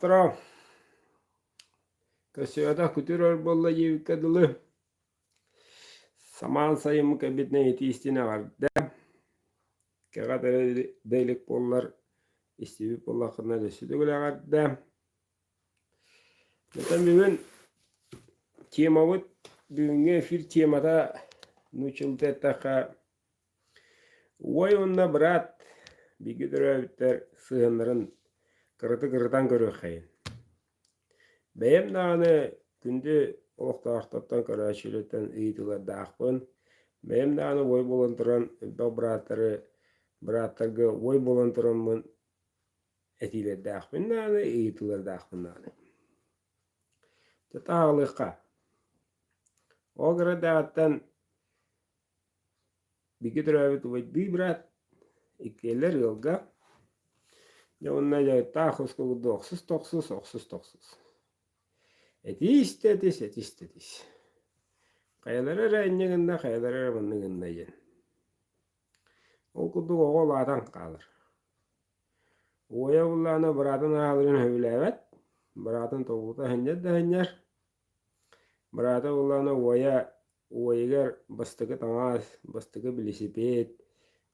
Tara köşede kütürör bolla yevkadılı saman sayımı kabitne yetiştiğine vardı. Kadar delik bollar istibi bolla kına düşüdü güle vardı. Zaten bugün temavut bugünkü bir temada nuçultu etaka vay onna bırat bir güdürü biter sığınların kırıtan görüyor hayın. Benim dağını günde oğuhtağıhtaptan karaşiletten iyitiler dağıpın. Benim dağını oy bolantıran bırattarga oy bolantıranmın etiler dağıpın dağını iyitiler dağıpın dağını. Tağılıqqa. O gara dağıttan bir güdürü bir bırat ikkeller yolga. Ya onna ya tağız kolu 900. Etiş. Kayalara rayınygında kayalara mınygında yen. O kudu oğulatan kalır. Oya bullana bıratın ağırın hövülevet. Bıratın toğuta hınyer. Bırata bullana oyagar bastıkı tamas, bastıkı bilisipet,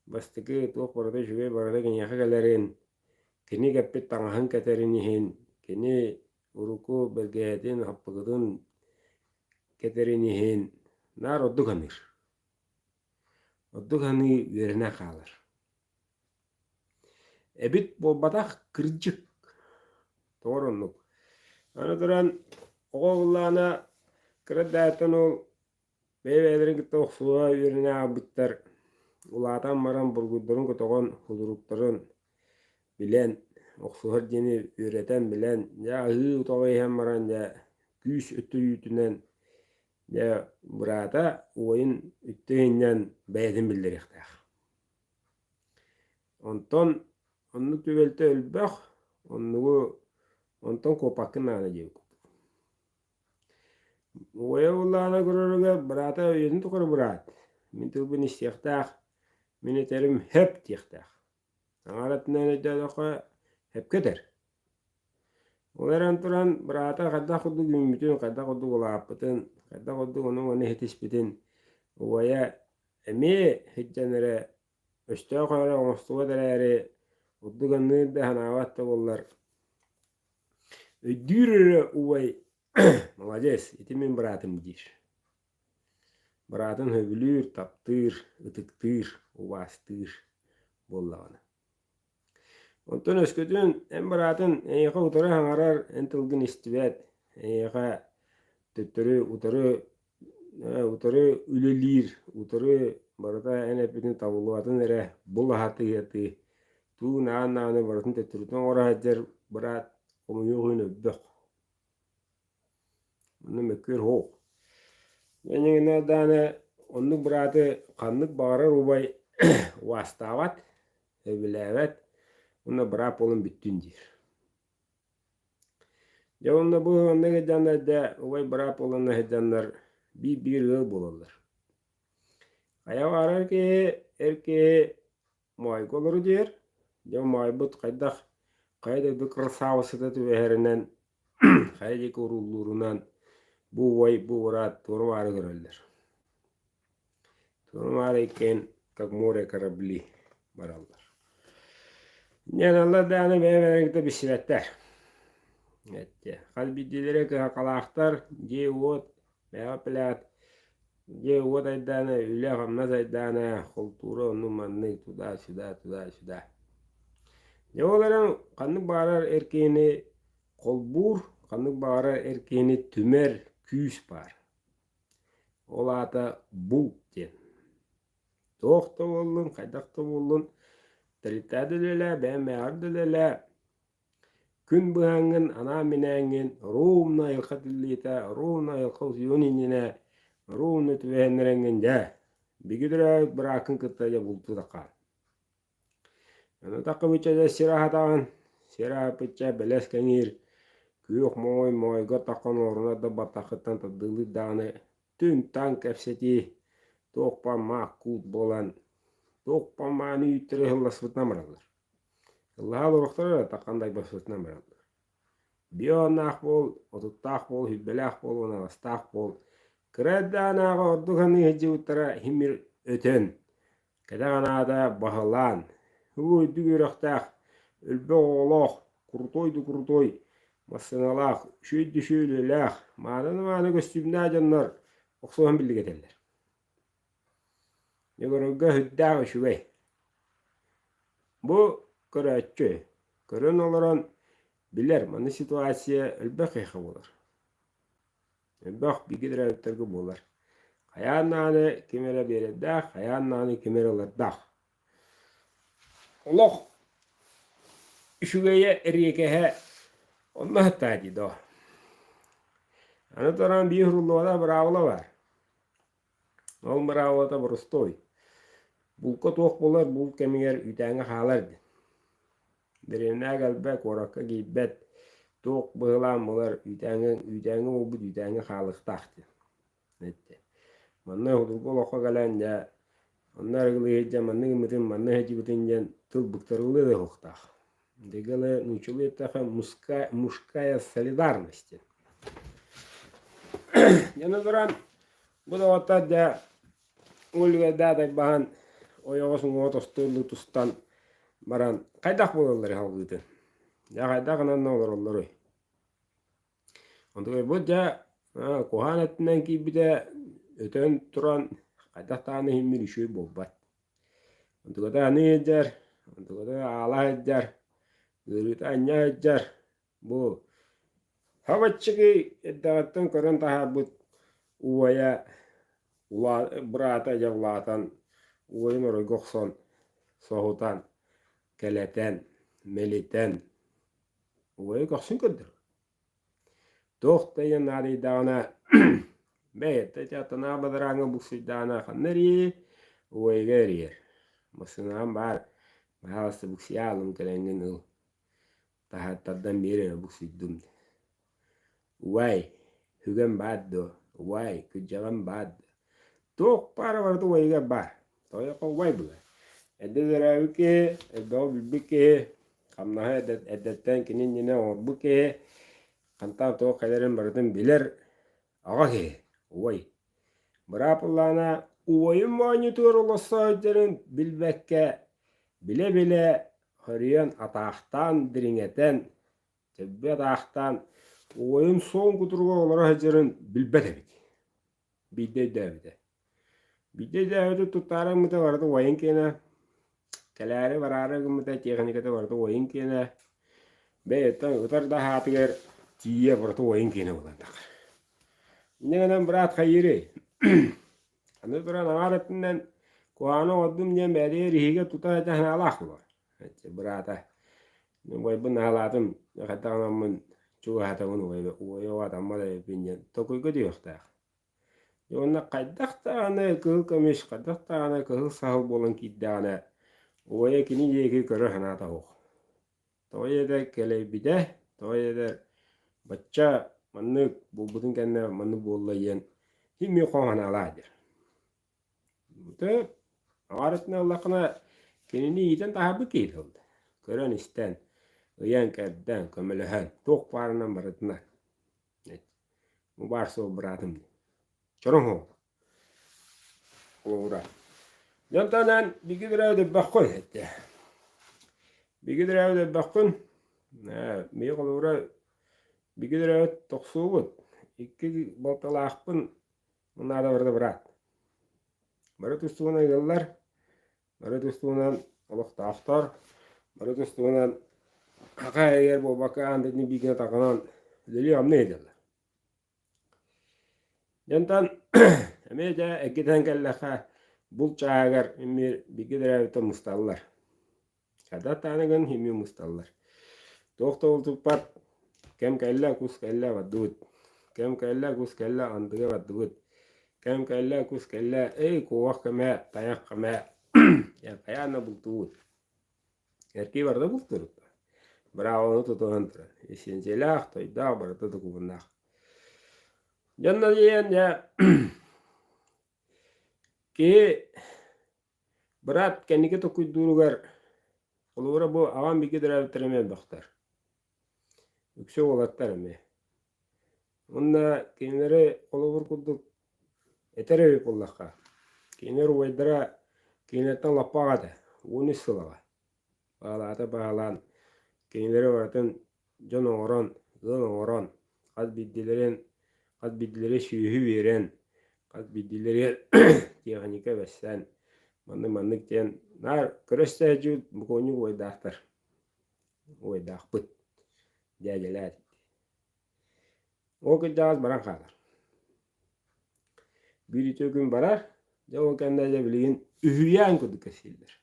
bastıkı tuğuk barada şüge barada genyaka galerin. Kini gapit tangahın katerin yihin. Kini uruku belgehetin happıgıdın katerin yihin. Nar odduk hanır. Odduk hanı yerine kalır. Ebit bolbatak kırcık. Doğrunluk. Ana duran oğullana kırıdayatan ol beyvelerin gitti oqsuğa yerine abittar. Ulatan maran burgudurun kutoğun hudurukların bilen oqsuğar jeni üreten bilen ya hıı utoğayhan maran ya küs ötü yütünen ya burata oyun üttüğünden beyedin bildiriktağı. Onnu tüvelte ölbөх, onton kopakın nana jevku. Oya ullana görürüge burata öydün tukur burat. Min tübün istiyaktağ, min eterim hep tiyaktağ. Ağaratından ödüyordu hep keder. Oleran turan burata kadda kudu gümbütün, kadda kudu ulapıtın, kadda kudu onu hetispitin. Oya emi hiccanere östüğe koyara oğustuğa dereri udduganını da hanavatta bollar. Ödürürü uvay malades, itimin bıratım gir. Bıratın hövülür, taptır, ıtıktır, uvastır bollağına. Ondan ösküdün en bıratın eyaka utarı hangarar en tılgın istibet. Eyaka tüttürü utarı ülelir, utarı barata en epidin tabuluatın ere bullahatı yatı. Tu nağını baratın tüttürütün ora hacer bırat komuyuğun öbbök. Onu mekir hoğ. Benim dağını onu bıratı kanlık bağırar ubay vastavat, evlevet. Onu bırak olun bütün dir. Ya onda bu onda hecanlar da ubay bırak olun hecanlar bir yıl bulurlar. Aya varar ki erkeğe muayık olur diyor. Ya muaybıt kayda bir kırsavası da tüveherinden kayda kurulurundan bu vay bu varat turmar görürler. Turmar iken kak more karabli barallar. Yani Allah dağını beğenmekte bir şiretler. Evet. Kalbi dilere kalaktar je ot veya plat je ot aydana üle hamnaz aydana kultura onu manni tuda. Yavaların kanı bağırar erkeğini kolbur, kanı bağırar erkeğini tümer küs var. Ola da bul den. Doğukta olun, kaydakta olun. Tırita dölele, beğenmeğer dölele. Gün bıhangın, ana minengin, ruhumna yılka dillita, ruhumna yılka yunинine, ruhumna tüvehenlerengin de. Bir güdüre bırakın kıttaca bultu da kal. Onu takı bütçede sirahat ağın. Sirahat bütçe beles kenir. Kuyuk moyga takın oruna da batakıtan tadılı dağını. Tüm tank efseti. Toqpa makut bolan. Toqpa mani yüttürü hıllasıfıtına mıralır. Hıllaha doğruqtara takkanday basıfıtına mıralır. Biyonnak bol, otuttak bol, hübbelak bol, onavastak bol. Kıradanağı ordukanı hecci uttara himir ötön. Kadağanada bahalan. Hüvüydü görüktaq. Ölbe oğloq. Kurtoydu kurtoy. Masınalaq. Şüydü şüylülaq. Manı göstübüne ajanlar. Oksoğun bildik eteller. Yogorogga hüddağı şüvey. Bu körötçü. Körön olaran biler. Manı situasiya ölbe kıyıqa bolar. Ölbe bir gider öttergi bolar. Hayan nani kimere beredaq. Hayan nani kimere lardaq. Oloq. Şüveye erikehe. Onunla hatta dedi o. Anatoran bir hurulluğada bravula var. Ol bravulada burustoy. Bulka toq bolar, bul kemiger ütenge halardı. Derine galbe korakka gibbet. Toq bığılan bolar, ütenge obud ütenge halıqtaktı. Nette. Manna hudulgu loqa galen ya. Onlar gılı hecca manna gımıtın, manna hecci gıtıncan tıl bıktarılı da hoqtaq. Degale nучulu еттаха мужская солидарность. Yana duran bu da otta da ulga da bahan oyosun otos tullutustan baran kaydak bollar halgıdı. Ya kaydak nan olur olur. Onda bu da kohanetinden ki bir de öten turan kaydak tane himmir işi bolbat. Onda da ne eder? Onda da ala eder. Gürüt anya eder. Bu Havaççığı eddatın körün daha bu uvaya brata javlatan uayın oraya gokson soğutan keleten meliten uvaya goksun kördür. Tohtayın nari dağına beyette çatına badaranga buksu dağına kanları uvaya geriyer. Masınağın var. Mahası buksu yalım kelengin ıl. Daha taddan beri buksu dumdi. Uay, hügem baddo, uay, kücağım baddo. Tok para vardı uayga bar. Toya ko uay bula. Ededera ki, edo bilbike, kamnaha edetten kinin yine orbuke, kantan to kayların bardın bilir, ağa ki, uay. Bırapullana, uayın manitör olasa öderin bilbekke, bile bile, hariyan atağtan diringeten, tebbe atağtan, oyun son kuturga olara hajarın bilbede bit. Bide devde. Bide devde tutarang mıta vardı oyun kene. Kelare vararang mıta teknikata vardı oyun kene. Beyetten utar da hatiger tiye vardı oyun kene olan takar. Neden bırat hayiri. Anı duran amaretinden kuhana oddum diyen beri rihiga tutar eten alak var. Bırata. Boy bu nalatım. Katağınamın Чуга хатагун уйва таммада пинья токуй көдүөхтаах. Жонна кайдахтаана кыл камеш кайдахтаана кыл сахал болон киддаана уйа кини жеки көрө ханата ох. Тоеда келе биде, тоеда бачча манны бубутун кенне манны боллайен химми хоманалаадыр. Те аратна лакна кинини итен тахабы кейтылды. Көрөн истен Uyan kaddan kömelehan tok parnan baratna. Bu barso bıradım. Çorun ho. Ora. Yantanan bir gidrade bakın etti. Bir gidrade bakın. Mi kolora bir gidrade toksuğut. İki baltalakpın bunlar da vardı bırak. Barat üstüne yıllar. Barat üstüne Allah tahtar. Barat üstüne Haka eğer bu baka andetini bir kere takanan deli amne ederler. Yantan emece ekiden kelleha bul çağır emir bir kere evde mustallar. Kada tanıgan himi mustallar. Doktor oldu pat kem kella kus kella vadut. Kem kella kus kella andıga vadut. Kem kella kus kella kuvak keme tayak keme. Ya kayana bultuğut. Erkeği var da bulturut. Bravo no tutuhantra. Esencelah toyda barata da kubunak. Janna diyen ya ki berat kenike to kuidurugar olura bu avam biki dara tereme baktar. Yüksek olatlar eme. Onda kendileri olubur kulduk eter evip ollakka. Kendileri uvaydara kendilerden lappağa da. Onu sılaga. Bağlata bağlan. Kendileri varatın can oğran, zan oğran. Kaz biddileri süyühü veren. Kaz biddileri teknika bessen. Mandık diyen. Nar kırışta hacı bu konu uvaydaktar. Uvaydakpıt. Diyeceler. O kıcağız baran kalır. Bir iki gün barar. Ya o kendine bilgin ühüyen kudu kesildir.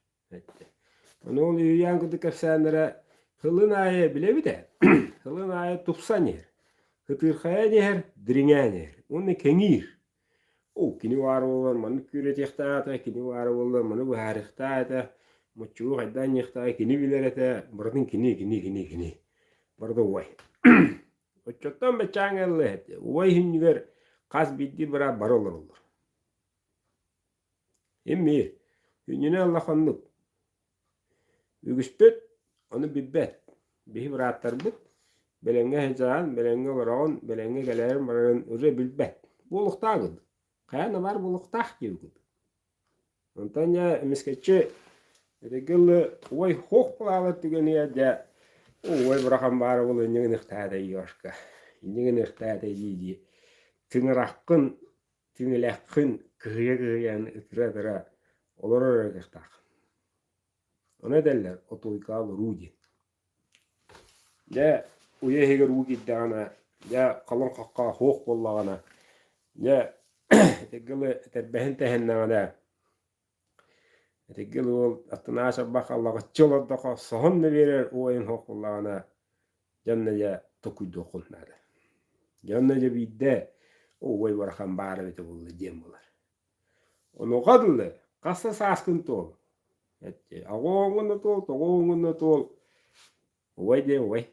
Onu ol ühüyen kudu kesenlere hılın ayı bile bir de hılın ayı tupsan yer. Hıtırkaya yer, dringen yer. Onu kengir. O kini var olur, manı küret yıktaata, kini var olur, manı buhar yıktaata. Muçuğu haydan yıktaata, kini bilir ete. Bırdın kini. Bardı vay. O çoktan beçangalı hette. Vay hüngür. Kas bitti bira bar olur. Emmi, hüngüne Allah'ınlık. Ügüspet, onu bibbet. Bihi bıraktar bit. Belenge hecan, belenge varan, belenge gelerim varan öre bilbet. Bulukta gıd. Kayana var bulukta gibi gıd. Ondan ya misketçi, edegilli, vay hoq pulavat tügeniye de, vay bırakam bari bulu inigin ihtiyada yiyorska. İnigin ihtiyada yiydi. Tüngürakkın, tüngülekkin, kıhıya ıtıra olur öyle ihtiyada. Ona derler otoykalı ruji. Ya uya heger ruji dağına, ya kalın kakka hoq bollağına, ya tegili terbehin tehennağına, tegili ol atına sabah Allah'a çoladaqa sohon ne verir o en hoq bollağına, janna ya tokuydu okunmadı. Janna ya bidde o way barakan bari bete bollu jem bolar. Onu qadılı, qassa saskın tol. Ağoğungun tol, toğoğungun tol. Way de way.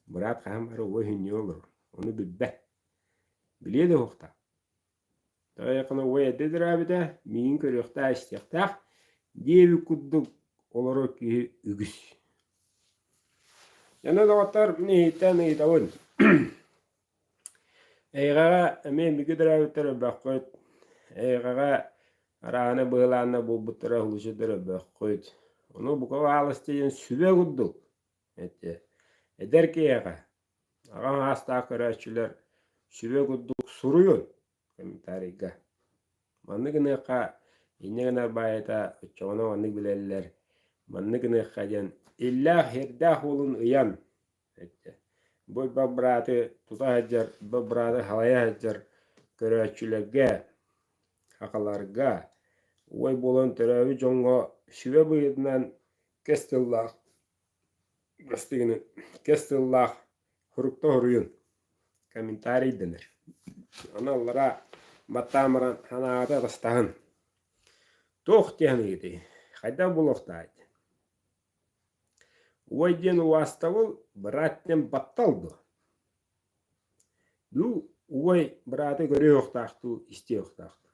Murat Khan var o hünni olur. Onu bilbe. Bilye de hoqta. Daha yakına o ededir abi de. Min körüqta istiqtaq. Devi kudduk olarak ki ügüs. Yana da vatar neyita on. Eygağa emin bir gider abi tere bakkoyt. Eygağa arağına bağlanına bu buttara huluşu tere bakkoyt. Onu bu kava alıstayın sübe kudduk. Eder ki eygağa. Ağam hasta körəçülər sübe kudduk suruyun. Komentariga. Manны gınıqa inegine bayata çoğuna manны bilerler. Manны gınıqa jen illa herdah olun uyan. Bu babratı tuta hajar, babratı halaya hajar körəçülərge, haqalarga. Oy bolon törəvi jonga sübe buyudundan kestillah. Kestillah. Hurukta huruyun. Komentari denir. Analara battamaran hanağıda rastahın. Toq tehniydi. Hayda buluqtaydı. Oyden vastavul bıratten battaldı. Du oy bıratı görüyoqtaqtı, istiyoqtaqtı.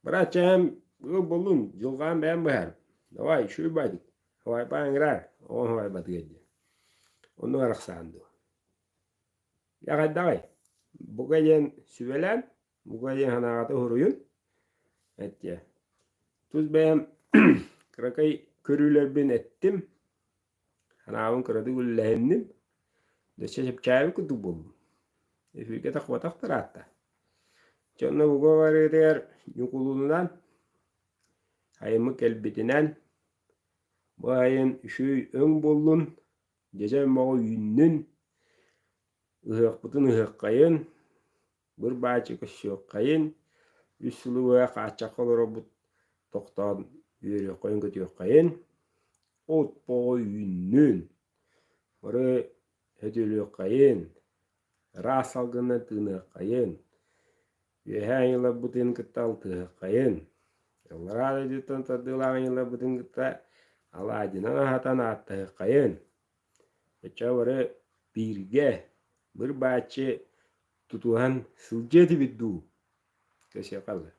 Bıratçam bu bulun, yılgan ben bahar. Davay şu baydık. Havay bağıngırar. O havay batı geldi. Onu araqsandı. Ya kadday. Bu gayen süvelen, bu gayen hanağıda huruyun. Etye. Tuz ben kırakay körüler ben ettim. Hanağın kıradı güllehendim. Deşeşip çayı kutu buldum. Efirge takvatak taratta. Çonda bu var eder yukulundan. Hayımık elbetinen. Bu ayın şu ön buldun. Gecem bağı yünnün. Ihık butun ıhık kayın. Bir bahçı kışıyor kayın. Üstülü ve kaçak olur bu toktan yürü koyun götüyor kayın. Ot boğu yünnün. Orı ödülüyor kayın. Ras algına tığını kayın. Yöhen yıla butun kıtal tığı kayın. Yıllara ödütün tadılan yıla butun kıta alacına hatan attığı kayın. Geçe orı birge bir bahçı tutuhan sılceti biddu. Keşke kalır.